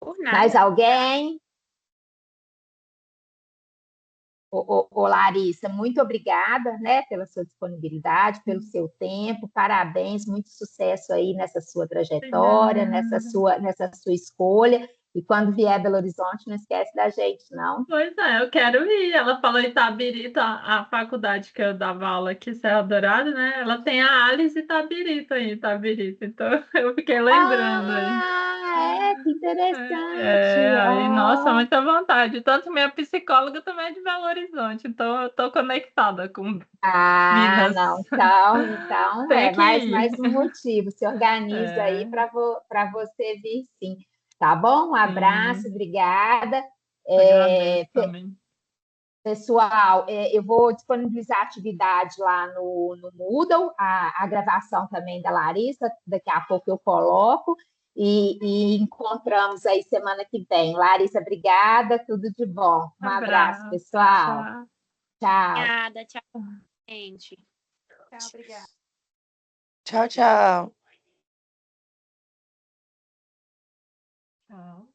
por Mais nada. alguém? Ô, Larissa, muito obrigada, né, pela sua disponibilidade, pelo seu tempo, parabéns, muito sucesso aí nessa sua trajetória, Obrigada. nessa sua escolha, e quando vier a Belo Horizonte, não esquece da gente, não. Pois é, eu quero ir. Ela falou Itabirito, a faculdade que eu dava aula aqui, Serra Dourada, né? Ela tem a Alice Itabirito aí, Itabirito. Então eu fiquei lembrando aí. Que interessante! Aí, nossa, muita vontade. Tanto minha psicóloga também é de Belo Horizonte, então eu tô conectada com Não, Minas. então Tem que mais ir. um motivo, se organiza aí É, para você vir sim, tá bom? Um abraço, sim, obrigada. agradeço É, também. Pessoal, eu vou disponibilizar a atividade lá no Moodle, a gravação também da Larissa, daqui a pouco eu coloco, e encontramos aí semana que vem. Larissa, obrigada, tudo de bom. Um abraço, Abraço, pessoal. tchau. Tchau. Obrigada, tchau, gente. Tchau, obrigada. Tchau, tchau. Tchau.